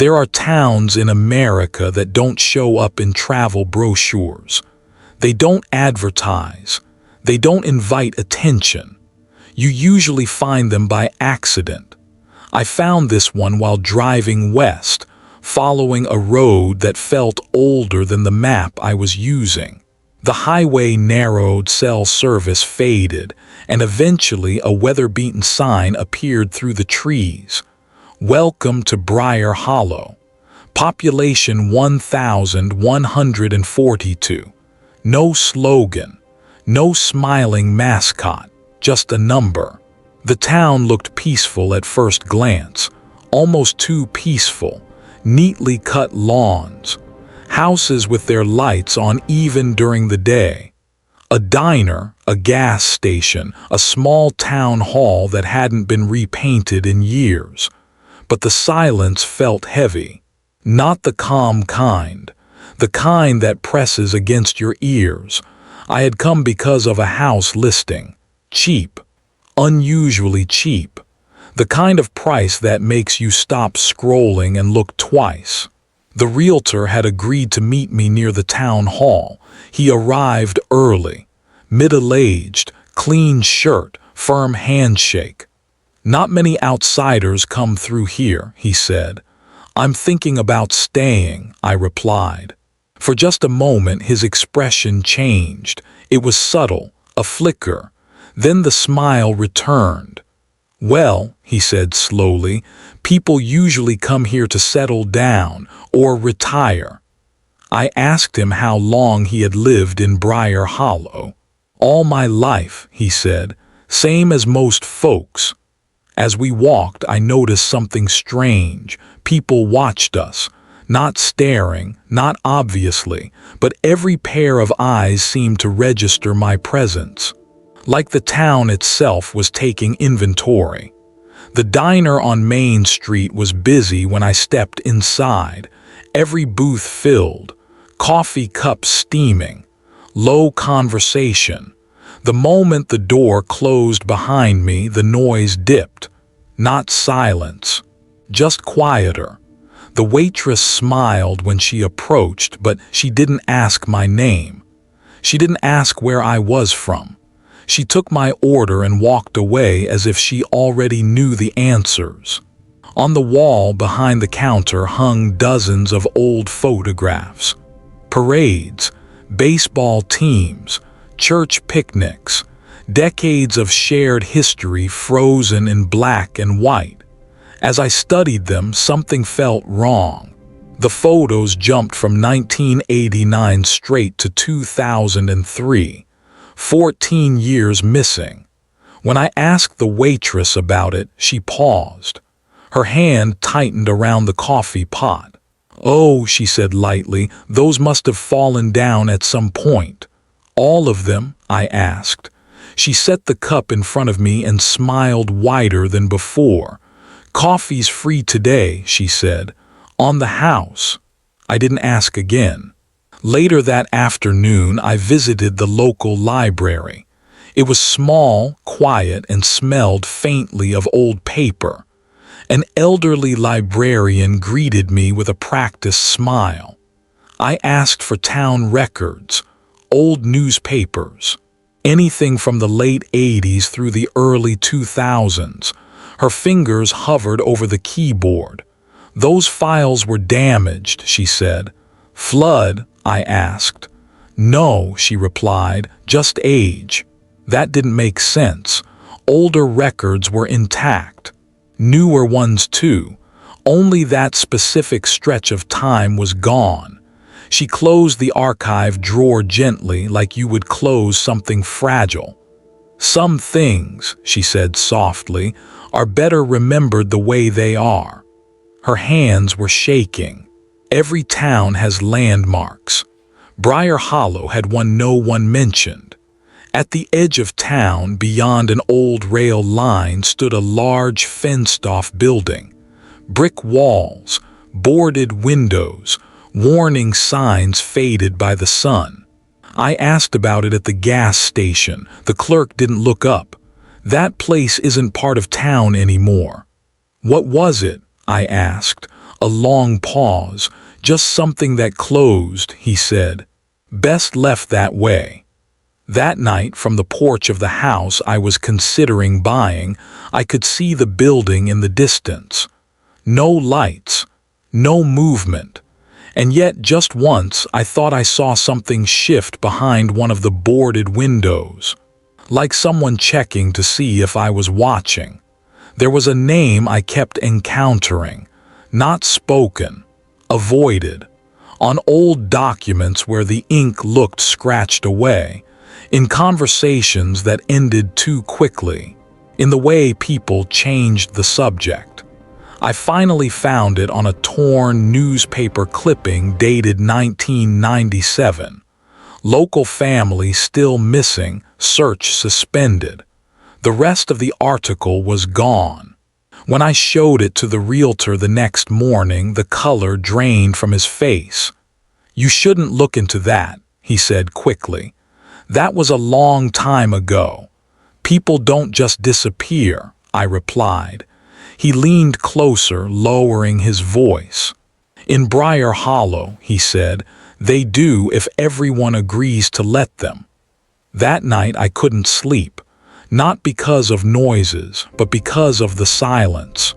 There are towns in America that don't show up in travel brochures. They don't advertise. They don't invite attention. You usually find them by accident. I found this one while driving west, following a road that felt older than the map I was using. The highway narrowed, cell service faded, and eventually a weather-beaten sign appeared through the trees. Welcome to Briar Hollow. Population 1,142. No slogan, no smiling mascot, just a number. The town looked peaceful at first glance, almost too peaceful. Neatly cut lawns, houses with their lights on even during the day. A diner, a gas station, a small town hall that hadn't been repainted in years. But the silence felt heavy. Not the calm kind, the kind that presses against your ears. I had come because of a house listing. Cheap, unusually cheap. The kind of price that makes you stop scrolling and look twice. The realtor had agreed to meet me near the town hall. He arrived early, middle-aged, clean shirt, firm handshake. Not many outsiders come through here, he said. I'm thinking about staying, I replied. For just a moment his expression changed. It was subtle, a flicker. Then the smile returned. Well, he said slowly, people usually come here to settle down or retire. I asked him how long he had lived in Briar Hollow. All my life, he said, same as most folks. As we walked, I noticed something strange. People watched us, not staring, not obviously, but every pair of eyes seemed to register my presence. Like the town itself was taking inventory. The diner on Main Street was busy when I stepped inside, every booth filled, coffee cups steaming, low conversation. The moment the door closed behind me, the noise dipped. Not silence, just quieter. The waitress smiled when she approached, but she didn't ask my name. She didn't ask where I was from. She took my order and walked away as if she already knew the answers. On the wall behind the counter hung dozens of old photographs. Parades, baseball teams, church picnics, decades of shared history frozen in black and white. As I studied them, something felt wrong. The photos jumped from 1989 straight to 2003. 14 years missing. When I asked the waitress about it, she paused. Her hand tightened around the coffee pot. Oh, she said lightly, those must have fallen down at some point. All of them? I asked. She set the cup in front of me and smiled wider than before. Coffee's free today, she said. On the house. I didn't ask again. Later that afternoon, I visited the local library. It was small, quiet, and smelled faintly of old paper. An elderly librarian greeted me with a practiced smile. I asked for town records, old newspapers, anything from the late 80s through the early 2000s. Her fingers hovered over the keyboard. Those files were damaged, she said. Flood? I asked. No, she replied, just age. That didn't make sense. Older records were intact. Newer ones too. Only that specific stretch of time was gone. She closed the archive drawer gently, like you would close something fragile. Some things, she said softly, are better remembered the way they are. Her hands were shaking. Every town has landmarks. Briar Hollow had one no one mentioned. At the edge of town, beyond an old rail line, stood a large fenced-off building. Brick walls, boarded windows, warning signs faded by the sun. I asked about it at the gas station. The clerk didn't look up. That place isn't part of town anymore. What was it? I asked. A long pause. "Just something that closed," he said. "Best left that way." That night, from the porch of the house I was considering buying, I could see the building in the distance. No lights, no movement. And yet, just once, I thought I saw something shift behind one of the boarded windows, like someone checking to see if I was watching. There was a name I kept encountering, not spoken, avoided, on old documents where the ink looked scratched away, in conversations that ended too quickly, in the way people changed the subject. I finally found it on a torn newspaper clipping dated 1997. Local family still missing, search suspended. The rest of the article was gone. When I showed it to the realtor the next morning, the color drained from his face. "You shouldn't look into that," he said quickly. "That was a long time ago. People don't just disappear," I replied. He leaned closer, lowering his voice. "In Briar Hollow," he said, "they do if everyone agrees to let them." That night I couldn't sleep, not because of noises, but because of the silence.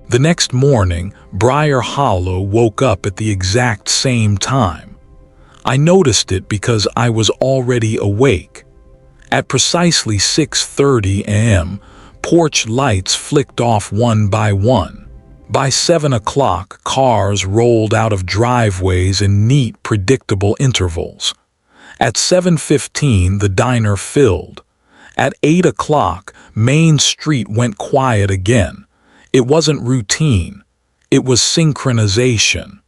The next morning, Briar Hollow woke up at the exact same time. I noticed it because I was already awake. At precisely 6:30 a.m., porch lights flicked off one by one. By 7 o'clock, cars rolled out of driveways in neat, predictable intervals. At 7:15, the diner filled. At 8 o'clock, Main Street went quiet again. It wasn't routine. It was synchronization.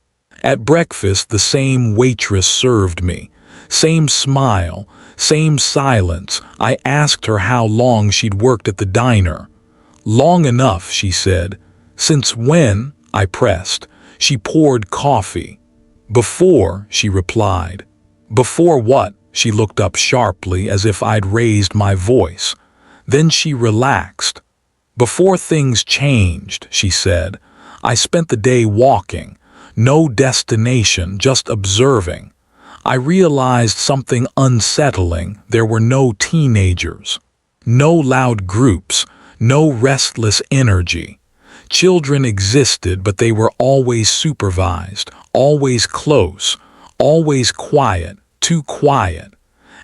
At breakfast, the same waitress served me. Same smile, same silence. I asked her how long she'd worked at the diner. "Long enough," she said. "Since when?" I pressed. She poured coffee. "Before," she replied. "Before what?" She looked up sharply as if I'd raised my voice. Then she relaxed. "Before things changed," she said. "I spent the day walking. No destination, just observing. I realized something unsettling. There were no teenagers, no loud groups, no restless energy. Children existed, but they were always supervised, always close, always quiet, too quiet.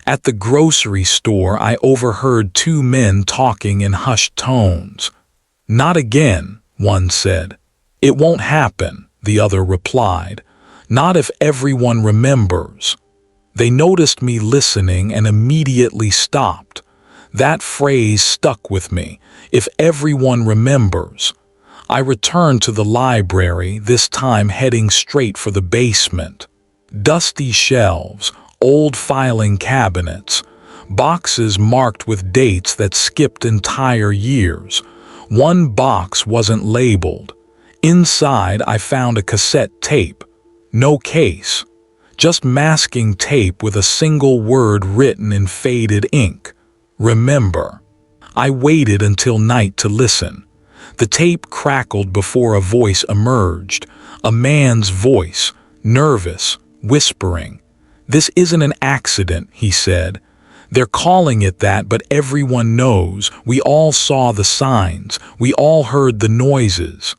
At the grocery store, I overheard two men talking in hushed tones. "Not again," one said. "It won't happen," the other replied. "Not if everyone remembers." They noticed me listening and immediately stopped. That phrase stuck with me. If everyone remembers. I returned to the library, this time heading straight for the basement. Dusty shelves, old filing cabinets, boxes marked with dates that skipped entire years. One box wasn't labeled. Inside, I found a cassette tape. No case. Just masking tape with a single word written in faded ink. "Remember." I waited until night to listen. The tape crackled before a voice emerged. A man's voice, nervous, whispering. "This isn't an accident," he said. "They're calling it that, but everyone knows. We all saw the signs. We all heard the noises."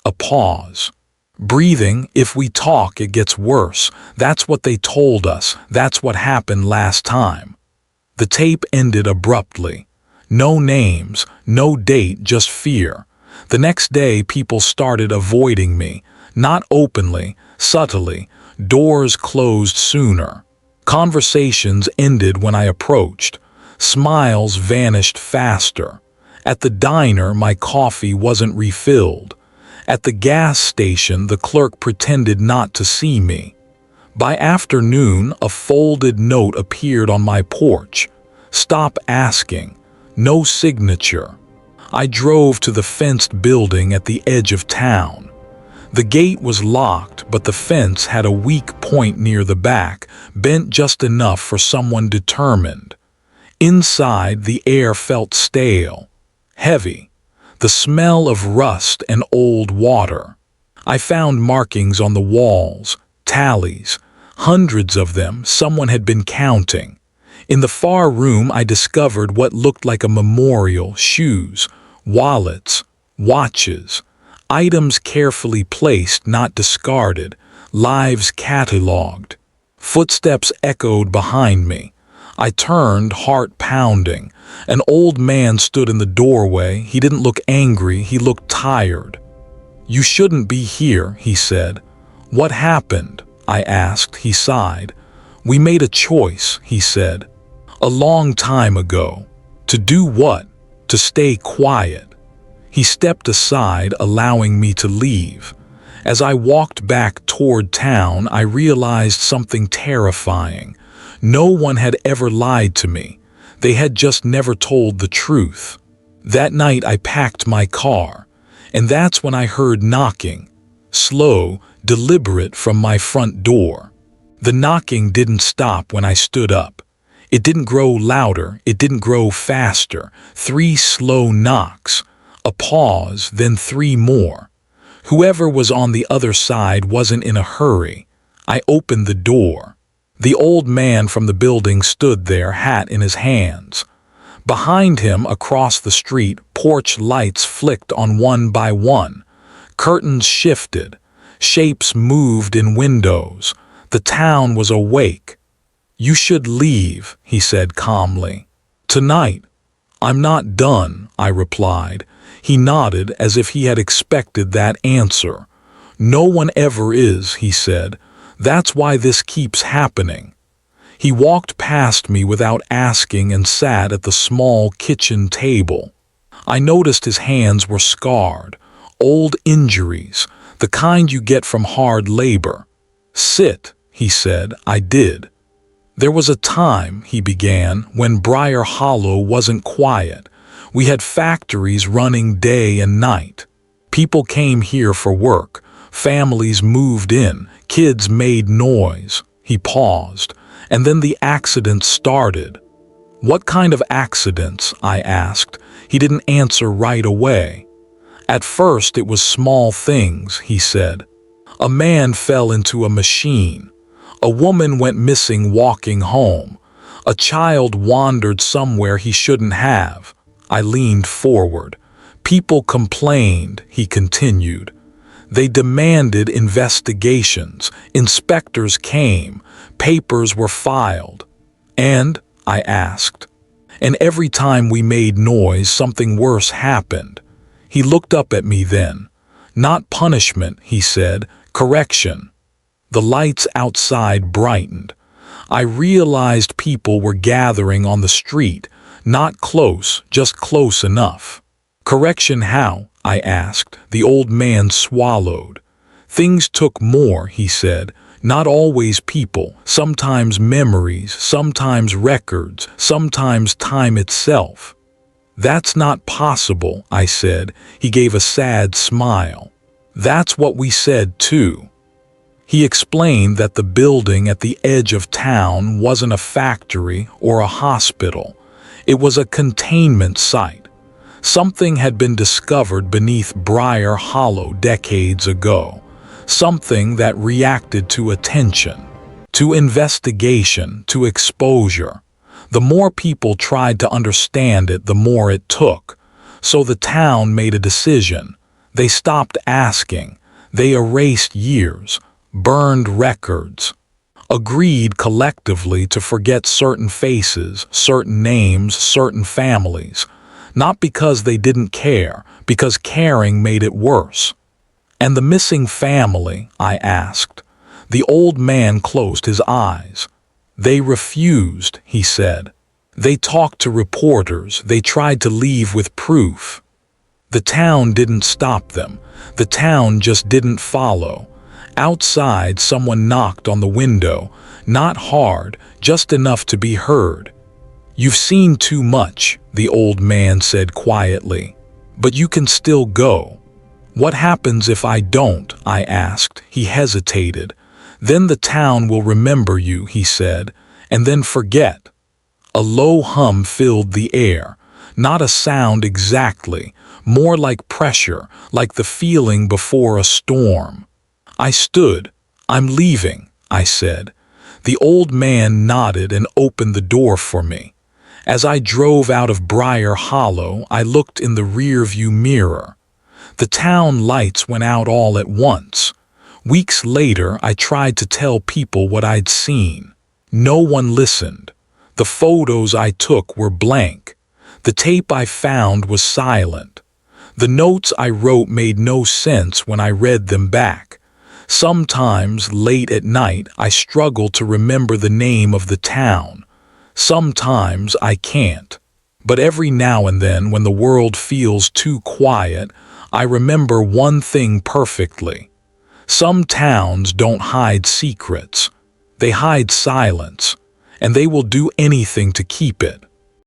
A pause. "Breathing, if we talk it gets worse. That's what they told us. That's what happened last time." The tape ended abruptly. No names, no date, just fear. The next day people started avoiding me. Not openly, subtly. Doors closed sooner. Conversations ended when I approached. Smiles vanished faster. At the diner, my coffee wasn't refilled. At the gas station, the clerk pretended not to see me. By afternoon, a folded note appeared on my porch. "Stop asking." No signature. I drove to the fenced building at the edge of town. The gate was locked, but the fence had a weak point near the back, bent just enough for someone determined. Inside, the air felt stale, heavy. The smell of rust and old water. I found markings on the walls, tallies, hundreds of them. Someone had been counting. In the far room, I discovered what looked like a memorial: shoes, wallets, watches, items carefully placed, not discarded, lives catalogued. Footsteps echoed behind me. I turned, heart pounding. An old man stood in the doorway. He didn't look angry, he looked tired. "You shouldn't be here," he said. "What happened?" I asked. He sighed. "We made a choice," he said. "A long time ago." "To do what?" "To stay quiet." He stepped aside, allowing me to leave. As I walked back toward town, I realized something terrifying. No one had ever lied to me. They had just never told the truth. That night I packed my car, and that's when I heard knocking, slow, deliberate, from my front door. The knocking didn't stop when I stood up. It didn't grow louder, it didn't grow faster. 3 slow knocks, a pause, then 3 more. Whoever was on the other side wasn't in a hurry. I opened the door. The old man from the building stood there, hat in his hands. Behind him, across the street, porch lights flicked on one by one. Curtains shifted. Shapes moved in windows. The town was awake. "You should leave," he said calmly. "Tonight." "I'm not done," I replied. He nodded as if he had expected that answer. "No one ever is," he said. "That's why this keeps happening." He walked past me without asking and sat at the small kitchen table. I noticed his hands were scarred, old injuries, the kind you get from hard labor. "Sit," he said. I did. "There was a time," he began, "when Briar Hollow wasn't quiet. We had factories running day and night. People came here for work. Families moved in. Kids made noise." He paused, and then the accidents started. "What kind of accidents?" I asked. He didn't answer right away. "At first it was small things," he said. "A man fell into a machine. A woman went missing walking home. A child wandered somewhere he shouldn't have." I leaned forward. "People complained," he continued. "They demanded investigations. Inspectors came. Papers were filed." "And?" I asked. "And every time we made noise, something worse happened." He looked up at me then. "Not punishment," he said. "Correction." The lights outside brightened. I realized people were gathering on the street, not close, just close enough. "Correction how?" I asked. The old man swallowed. "Things took more," he said. "Not always people, sometimes memories, sometimes records, sometimes time itself." "That's not possible," I said. He gave a sad smile. "That's what we said too." He explained that the building at the edge of town wasn't a factory or a hospital. It was a containment site. Something had been discovered beneath Briar Hollow decades ago. Something that reacted to attention, to investigation, to exposure. The more people tried to understand it, the more it took. So the town made a decision. They stopped asking. They erased years, burned records, agreed collectively to forget certain faces, certain names, certain families. Not because they didn't care, because caring made it worse. "And the missing family?" I asked. The old man closed his eyes. "They refused," he said. "They talked to reporters. They tried to leave with proof." The town didn't stop them. The town just didn't follow. Outside, someone knocked on the window. Not hard, just enough to be heard. "You've seen too much," the old man said quietly. "But you can still go." "What happens if I don't?" I asked. He hesitated. "Then the town will remember you," he said, "and then forget." A low hum filled the air. Not a sound exactly, more like pressure, like the feeling before a storm. I stood. "I'm leaving," I said. The old man nodded and opened the door for me. As I drove out of Briar Hollow, I looked in the rearview mirror. The town lights went out all at once. Weeks later, I tried to tell people what I'd seen. No one listened. The photos I took were blank. The tape I found was silent. The notes I wrote made no sense when I read them back. Sometimes, late at night, I struggle to remember the name of the town. Sometimes I can't. But every now and then, when the world feels too quiet, I remember one thing perfectly. Some towns don't hide secrets. They hide silence, and they will do anything to keep it.